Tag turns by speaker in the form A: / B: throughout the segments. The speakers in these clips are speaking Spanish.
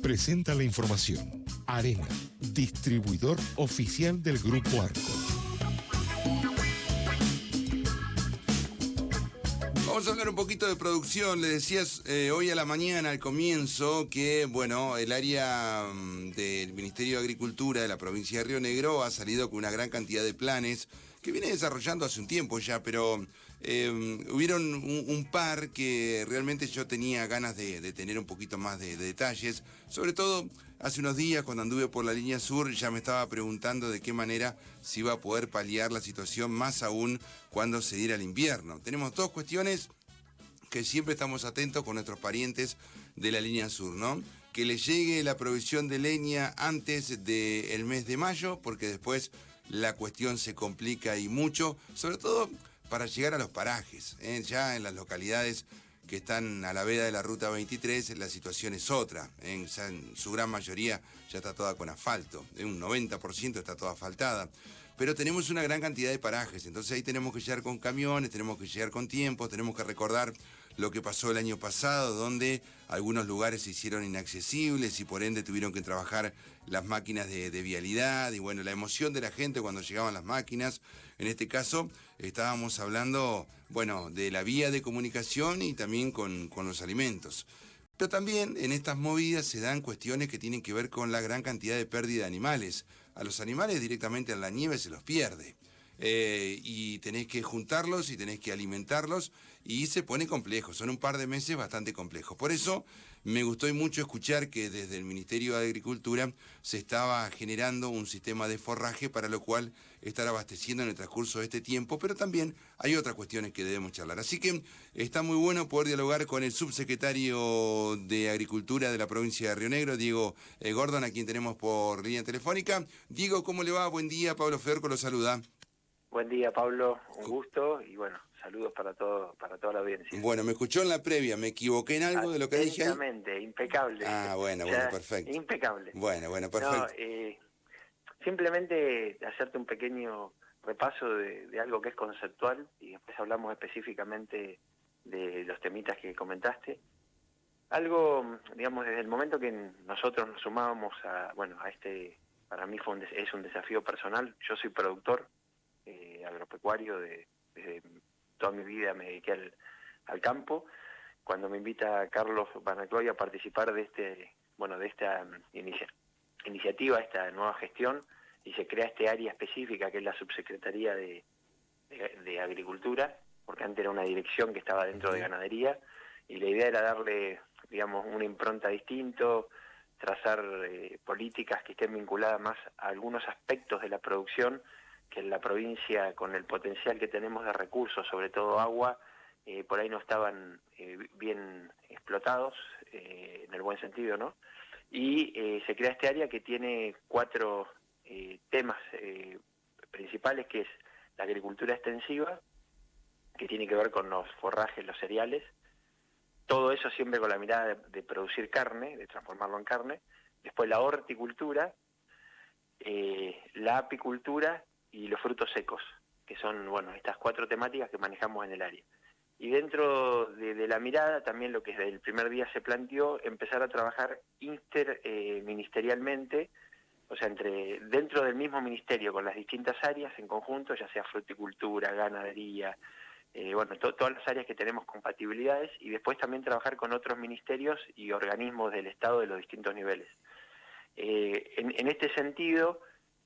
A: presenta la información. Arena, distribuidor oficial del Grupo Arco.
B: Vamos a hablar un poquito de producción. Le decías hoy a la mañana, al comienzo, que bueno, el área del Ministerio de Agricultura de la provincia de Río Negro ha salido con una gran cantidad de planes que viene desarrollando hace un tiempo ya, pero hubieron un par que realmente yo tenía ganas de tener un poquito más de detalles. Sobre todo, hace unos días cuando anduve por la línea sur ya me estaba preguntando de qué manera se iba a poder paliar la situación, más aún cuando se diera el invierno. Tenemos dos cuestiones que siempre estamos atentos con nuestros parientes de la línea sur, ¿no? Que les llegue la provisión de leña antes del mes de mayo, porque después la cuestión se complica y mucho, sobre todo para llegar a los parajes, ya en las localidades que están a la veda de la Ruta 23, la situación es otra, ya en su gran mayoría ya está toda con asfalto, un 90% está toda asfaltada, pero tenemos una gran cantidad de parajes, entonces ahí tenemos que llegar con camiones, tenemos que llegar con tiempo, tenemos que recordar lo que pasó el año pasado, donde algunos lugares se hicieron inaccesibles y por ende tuvieron que trabajar las máquinas de vialidad y bueno, la emoción de la gente cuando llegaban las máquinas. En este caso estábamos hablando, bueno, de la vía de comunicación y también con los alimentos. Pero también en estas movidas se dan cuestiones que tienen que ver con la gran cantidad de pérdida de animales. A los animales directamente en la nieve se los pierde. Y tenés que juntarlos y tenés que alimentarlos y se pone complejo, son un par de meses bastante complejos. Por eso me gustó mucho escuchar que desde el Ministerio de Agricultura se estaba generando un sistema de forraje para lo cual estar abasteciendo en el transcurso de este tiempo, pero también hay otras cuestiones que debemos charlar. Así que está muy bueno poder dialogar con el subsecretario de Agricultura de la provincia de Río Negro, Diego Gordon, a quien tenemos por línea telefónica. Diego, ¿cómo le va? Buen día, Pablo Fedorco lo saluda.
C: Buen día, Pablo, un gusto y bueno, saludos para toda la audiencia.
B: Bueno, me escuchó en la previa, ¿me equivoqué en algo de lo que dije ahí?
C: Atentamente, impecable.
B: Bueno, perfecto.
C: Impecable.
B: Bueno, perfecto.
C: No, simplemente hacerte un pequeño repaso de algo que es conceptual y después hablamos específicamente de los temitas que comentaste. Algo, digamos, desde el momento que nosotros nos sumábamos a este, para mí es un desafío personal. Yo soy productor agropecuario, desde toda mi vida me dediqué al campo. Cuando me invita Carlos Banacloy a participar de esta iniciativa, esta nueva gestión, y se crea este área específica que es la Subsecretaría de Agricultura, porque antes era una dirección que estaba dentro de Ganadería, y la idea era darle, digamos, una impronta distinto, trazar políticas que estén vinculadas más a algunos aspectos de la producción que en la provincia, con el potencial que tenemos de recursos, sobre todo agua, por ahí no estaban bien explotados, en el buen sentido, ¿no? Y se crea este área que tiene 4 temas principales, que es la agricultura extensiva, que tiene que ver con los forrajes, los cereales, todo eso siempre con la mirada de producir carne, de transformarlo en carne. Después la horticultura, la apicultura y los frutos secos, que son, bueno, estas 4 temáticas que manejamos en el área. Y dentro de la mirada, también lo que desde el primer día se planteó, empezar a trabajar interministerialmente, o sea, dentro del mismo ministerio, con las distintas áreas en conjunto, ya sea fruticultura, ganadería, todas las áreas que tenemos compatibilidades, y después también trabajar con otros ministerios y organismos del Estado de los distintos niveles. En este sentido,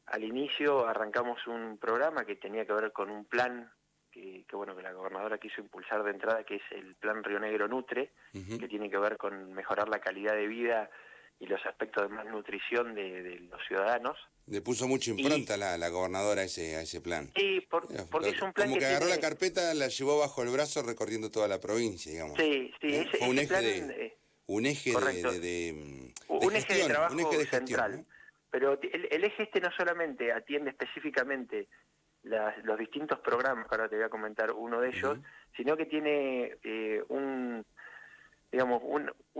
C: al inicio arrancamos un programa que tenía que ver con un plan que la gobernadora quiso impulsar de entrada, que es el Plan Río Negro Nutre, que tiene que ver con mejorar la calidad de vida y los aspectos de más nutrición de los ciudadanos.
B: Le puso mucha impronta la gobernadora a ese plan.
C: Sí, porque es un plan
B: como que agarró la carpeta, la llevó bajo el brazo recorriendo toda la provincia, digamos.
C: Sí,
B: fue un eje un eje
C: de trabajo central, ¿no? Pero el eje no solamente atiende específicamente los distintos programas, que ahora te voy a comentar uno de ellos, sino que tiene un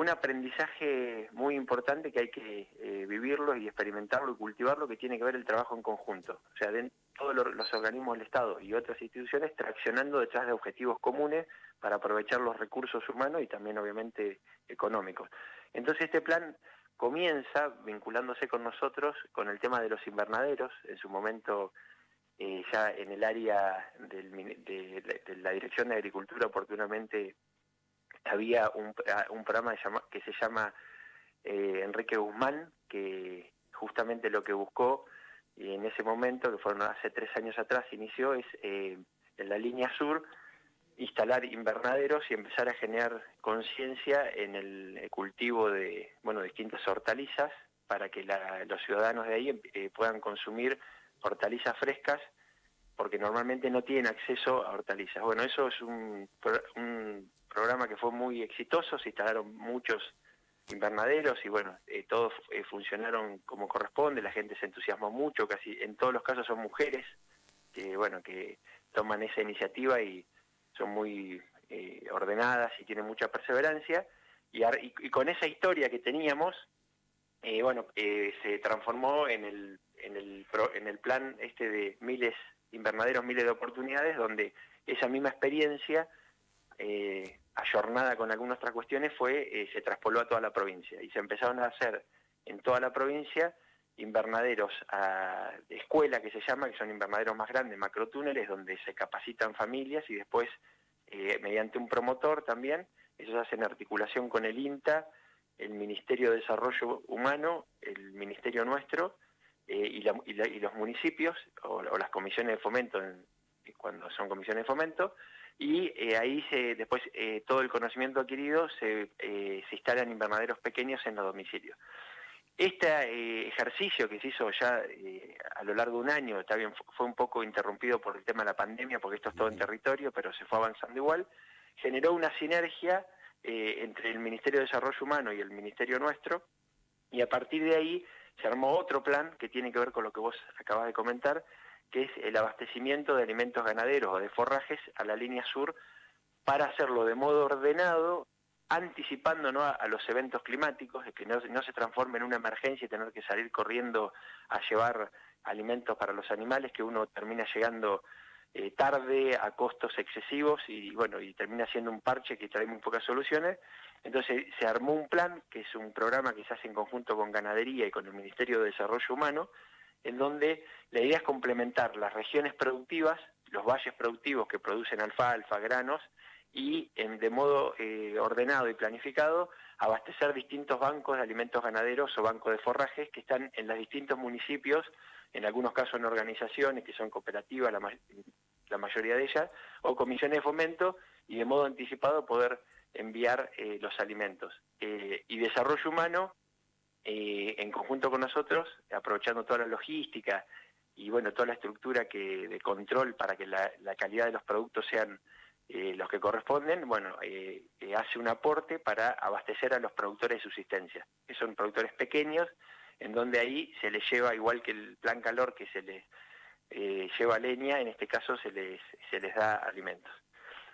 C: aprendizaje muy importante que hay que vivirlo y experimentarlo y cultivarlo, que tiene que ver el trabajo en conjunto. O sea, todos los organismos del Estado y otras instituciones traccionando detrás de objetivos comunes para aprovechar los recursos humanos y también, obviamente, económicos. Entonces, este plan comienza vinculándose con nosotros con el tema de los invernaderos. En su momento, ya en el área de la Dirección de Agricultura, oportunamente había un programa que se llama Enrique Guzmán, que justamente lo que buscó en ese momento, que fueron hace 3 años atrás, inició, es en la línea sur, instalar invernaderos y empezar a generar conciencia en el cultivo de distintas hortalizas para que los ciudadanos de ahí puedan consumir hortalizas frescas, porque normalmente no tienen acceso a hortalizas. Bueno, eso es un programa que fue muy exitoso, se instalaron muchos invernaderos y bueno, todos funcionaron como corresponde, la gente se entusiasmó mucho, casi en todos los casos son mujeres que toman esa iniciativa y son muy ordenadas y tienen mucha perseverancia, y con esa historia que teníamos, se transformó en el plan de miles invernaderos, miles de oportunidades, donde esa misma experiencia, ayornada con algunas otras cuestiones, se traspoló a toda la provincia, y se empezaron a hacer en toda la provincia invernaderos de escuela, que se llama, que son invernaderos más grandes, macrotúneles, donde se capacitan familias y después, mediante un promotor también, ellos hacen articulación con el INTA, el Ministerio de Desarrollo Humano, el Ministerio nuestro, y los municipios, o las comisiones de fomento, cuando son comisiones de fomento, y ahí después todo el conocimiento adquirido se instala en invernaderos pequeños en los domicilios. Este ejercicio que se hizo ya a lo largo de un año, está bien, fue un poco interrumpido por el tema de la pandemia, porque esto es todo en territorio, pero se fue avanzando igual, generó una sinergia entre el Ministerio de Desarrollo Humano y el Ministerio nuestro, y a partir de ahí se armó otro plan que tiene que ver con lo que vos acabas de comentar, que es el abastecimiento de alimentos ganaderos o de forrajes a la línea sur, para hacerlo de modo ordenado, anticipando a los eventos climáticos, de que no se transforme en una emergencia y tener que salir corriendo a llevar alimentos para los animales, que uno termina llegando tarde, a costos excesivos, y termina siendo un parche que trae muy pocas soluciones. Entonces se armó un plan, que es un programa que se hace en conjunto con Ganadería y con el Ministerio de Desarrollo Humano, en donde la idea es complementar las regiones productivas, los valles productivos que producen alfalfa, granos, y de modo ordenado y planificado, abastecer distintos bancos de alimentos ganaderos o bancos de forrajes que están en los distintos municipios, en algunos casos en organizaciones que son cooperativas, la mayoría de ellas, o comisiones de fomento, y de modo anticipado poder enviar los alimentos. Y Desarrollo Humano, en conjunto con nosotros, aprovechando toda la logística y toda la estructura de control para que la calidad de los productos sean los que corresponden, hace un aporte para abastecer a los productores de subsistencia, que son productores pequeños, en donde ahí se les lleva, igual que el Plan Calor, que se les lleva leña, en este caso se les da alimentos.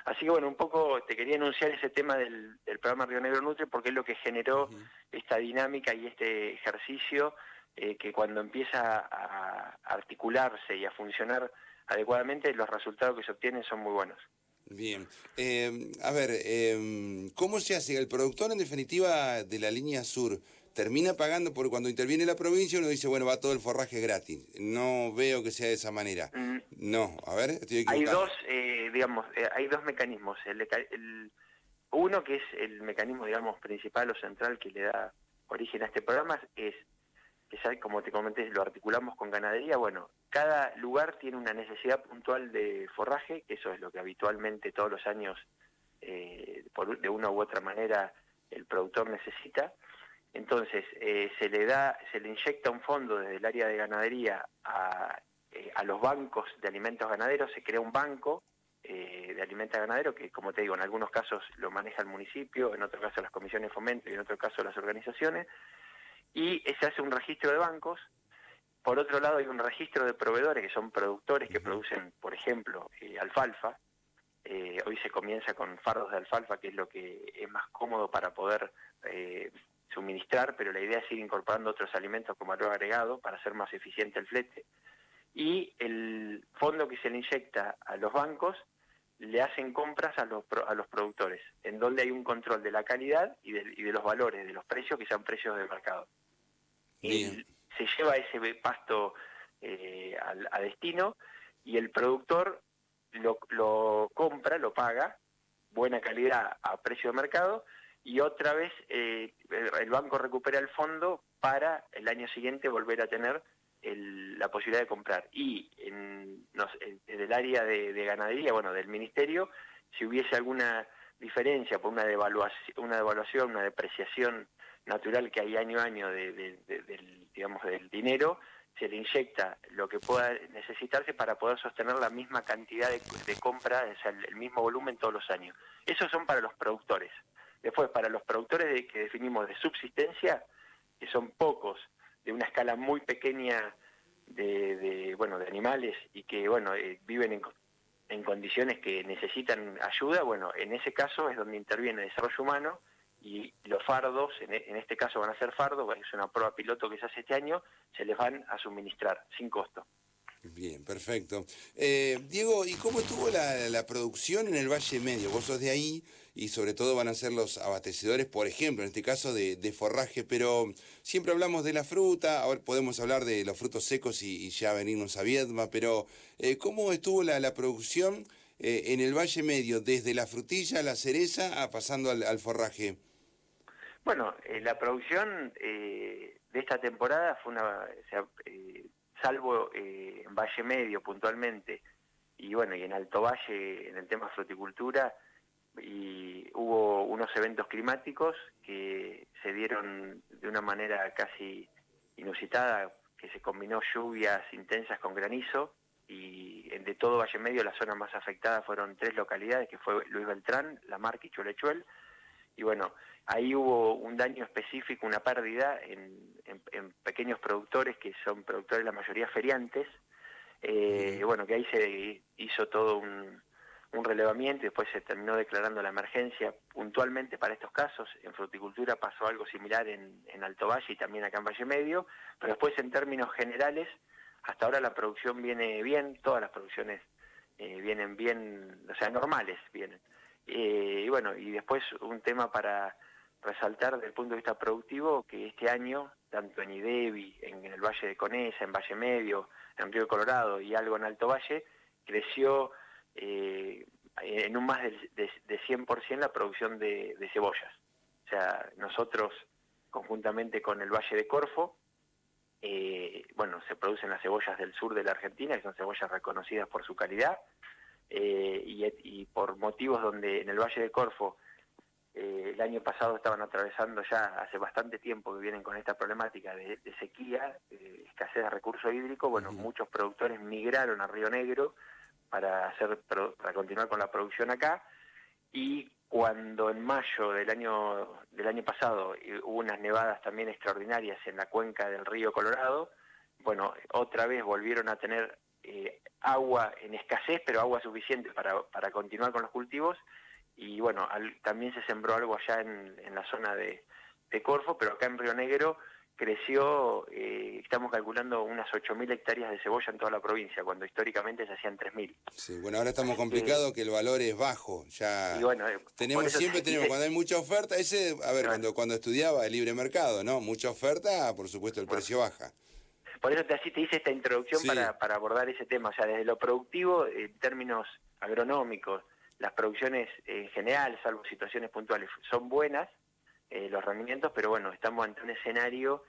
C: Así que un poco te quería anunciar ese tema del programa Río Negro Nutre, porque es lo que generó esta dinámica y este ejercicio, que cuando empieza a articularse y a funcionar adecuadamente, los resultados que se obtienen son muy buenos.
B: Bien. ¿Cómo se hace? El productor, en definitiva, de la línea sur, termina pagando, porque cuando interviene la provincia uno dice, va todo el forraje gratis. No veo que sea de esa manera. No, a ver, estoy equivocado.
C: Hay dos mecanismos. Uno, que es el mecanismo, principal o central que le da origen a este programa, es que ya, como te comenté, lo articulamos con Ganadería. Cada lugar tiene una necesidad puntual de forraje, que eso es lo que habitualmente todos los años, de una u otra manera, el productor necesita. Entonces, se le inyecta un fondo desde el área de Ganadería a los bancos de alimentos ganaderos. Se crea un banco de alimentos ganaderos que, como te digo, en algunos casos lo maneja el municipio, en otros casos las comisiones de fomento y en otros casos las organizaciones, y se hace un registro de bancos. Por otro lado, hay un registro de proveedores, que son productores que producen, por ejemplo, alfalfa. Hoy se comienza con fardos de alfalfa, que es lo que es más cómodo para poder suministrar, pero la idea es ir incorporando otros alimentos como valor agregado para hacer más eficiente el flete. Y el fondo que se le inyecta a los bancos le hacen compras a los productores, en donde hay un control de la calidad y de los valores, de los precios que sean precios de mercado.
B: Bien.
C: Se lleva ese pasto a destino y el productor lo compra, lo paga, buena calidad a precio de mercado, y otra vez el banco recupera el fondo para el año siguiente volver a tener la posibilidad de comprar. Y en el área de ganadería, bueno, del ministerio, si hubiese alguna diferencia por una devaluación, una depreciación natural que hay año a año del dinero, se le inyecta lo que pueda necesitarse para poder sostener la misma cantidad de compra, o sea, el mismo volumen todos los años. Esos son para los productores. Después, para los productores que definimos de subsistencia, que son pocos, de una escala muy pequeña de animales y que viven en condiciones que necesitan ayuda, bueno, en ese caso es donde interviene el desarrollo humano, y los fardos, en este caso van a ser fardos, es una prueba piloto que se hace este año, se les van a suministrar sin costo.
B: Bien, perfecto. Diego, ¿y cómo estuvo la producción en el Valle Medio? Vos sos de ahí y sobre todo van a ser los abastecedores, por ejemplo, en este caso de forraje, pero siempre hablamos de la fruta, ahora podemos hablar de los frutos secos y ya venirnos a Viedma, pero ¿cómo estuvo la producción en el Valle Medio, desde la frutilla, la cereza, pasando al forraje?
C: Bueno, la producción de esta temporada fue salvo en Valle Medio puntualmente, y en Alto Valle, en el tema fruticultura, y hubo unos eventos climáticos que se dieron de una manera casi inusitada, que se combinó lluvias intensas con granizo, y de todo Valle Medio la zona más afectada fueron 3 localidades, que fue Luis Beltrán, La Marca y Chuelechuel. Y ahí hubo un daño específico, una pérdida en pequeños productores, que son productores la mayoría feriantes, que ahí se hizo todo un relevamiento y después se terminó declarando la emergencia puntualmente para estos casos. En fruticultura pasó algo similar en Alto Valle y también acá en Valle Medio, pero después en términos generales, hasta ahora la producción viene bien, todas las producciones vienen bien, o sea, normales vienen. Y después un tema para resaltar desde el punto de vista productivo, que este año, tanto en IDEBI, en el Valle de Conesa, en Valle Medio, en Río Colorado y algo en Alto Valle, creció en un más de 100% la producción de cebollas. O sea, nosotros, conjuntamente con el Valle de Corfo, se producen las cebollas del sur de la Argentina, que son cebollas reconocidas por su calidad, y por motivos donde en el Valle de Corfo el año pasado estaban atravesando, ya hace bastante tiempo que vienen con esta problemática de sequía, escasez de recurso hídrico. Muchos productores migraron a Río Negro para continuar con la producción acá, y cuando en mayo del año pasado hubo unas nevadas también extraordinarias en la cuenca del río Colorado, otra vez volvieron a tener agua en escasez, pero agua suficiente para continuar con los cultivos, y también se sembró algo allá en la zona de Corfo, pero acá en Río Negro creció, estamos calculando unas 8.000 hectáreas de cebolla en toda la provincia, cuando históricamente se hacían 3.000.
B: Sí, ahora estamos complicados, que el valor es bajo, ya cuando hay mucha oferta, cuando estudiaba el libre mercado, ¿no? Mucha oferta, por supuesto el precio baja.
C: Por eso te hice esta introducción, sí, para abordar ese tema. O sea, desde lo productivo, en términos agronómicos, las producciones en general, salvo situaciones puntuales, son buenas, los rendimientos, pero estamos ante un escenario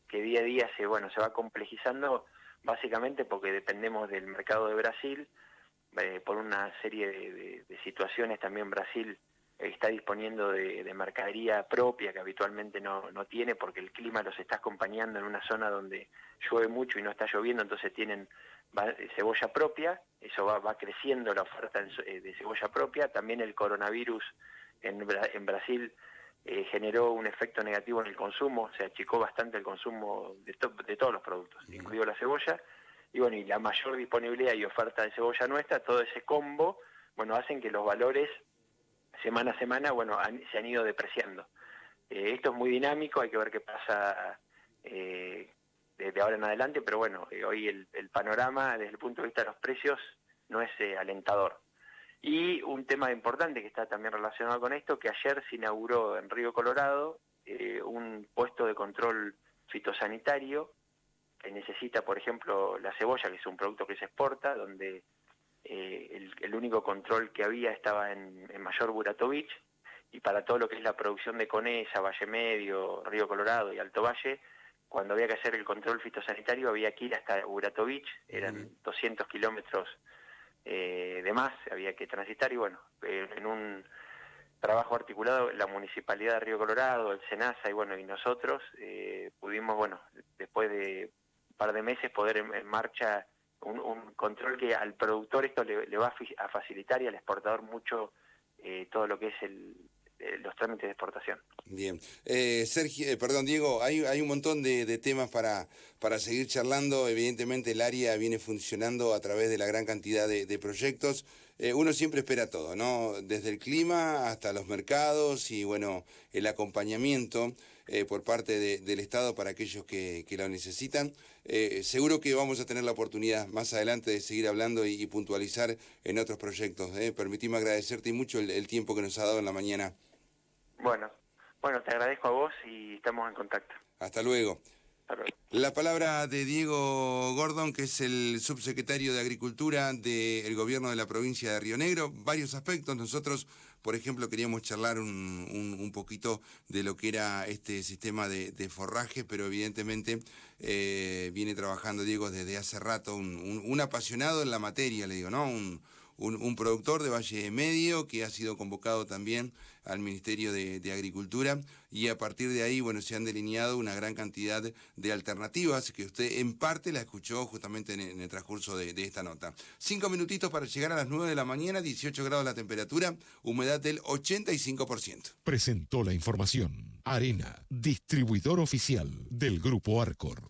C: que día a día se va complejizando, básicamente porque dependemos del mercado de Brasil, por una serie de situaciones. También Brasil está disponiendo de mercadería propia que habitualmente no tiene, porque el clima los está acompañando en una zona donde llueve mucho y no está lloviendo, entonces tienen cebolla propia. Eso va creciendo la oferta de cebolla propia. También el coronavirus en Brasil generó un efecto negativo en el consumo, se achicó bastante el consumo de todos los productos, incluido la cebolla, y la mayor disponibilidad y oferta de cebolla nuestra, todo ese combo, hacen que los valores semana a semana, se han ido depreciando. Esto es muy dinámico, hay que ver qué pasa desde ahora en adelante, pero hoy el panorama desde el punto de vista de los precios no es alentador. Y un tema importante que está también relacionado con esto, que ayer se inauguró en Río Colorado un puesto de control fitosanitario que necesita, por ejemplo, la cebolla, que es un producto que se exporta, donde el único control que había estaba en Mayor Buratovich, y para todo lo que es la producción de Conesa, Valle Medio, Río Colorado y Alto Valle, cuando había que hacer el control fitosanitario había que ir hasta Buratovich, eran 200 kilómetros de más, había que transitar, y bueno, en un trabajo articulado, la Municipalidad de Río Colorado, el SENASA y bueno, y nosotros pudimos, bueno, después de un par de meses poder en marcha un control que al productor esto le va a facilitar, y al exportador mucho todo lo que es los trámites de exportación.
B: Bien. Sergio, perdón, Diego, hay un montón de temas para seguir charlando. Evidentemente el área viene funcionando a través de la gran cantidad de proyectos. Uno siempre espera todo, ¿no? Desde el clima hasta los mercados y, bueno, el acompañamiento por parte del Estado para aquellos que lo necesitan. Seguro que vamos a tener la oportunidad más adelante de seguir hablando y puntualizar en otros proyectos. Permitime agradecerte mucho el tiempo que nos ha dado en la mañana.
C: Bueno, te agradezco a vos y estamos en contacto.
B: Hasta luego.
C: Hasta luego.
B: La palabra de Diego Gordon, que es el subsecretario de Agricultura del gobierno de la provincia de Río Negro. Varios aspectos. Nosotros, por ejemplo, queríamos charlar un poquito de lo que era este sistema de forraje, pero evidentemente viene trabajando Diego desde hace rato, un apasionado en la materia, le digo, ¿no? Un productor de Valle Medio que ha sido convocado también al Ministerio de Agricultura, y a partir de ahí, bueno, se han delineado una gran cantidad de alternativas que usted en parte la escuchó justamente en el transcurso de esta nota. 5 minutitos para llegar a las 9 de la mañana, 18 grados la temperatura, humedad del 85%.
A: Presentó la información Arena, distribuidor oficial del Grupo Arcor.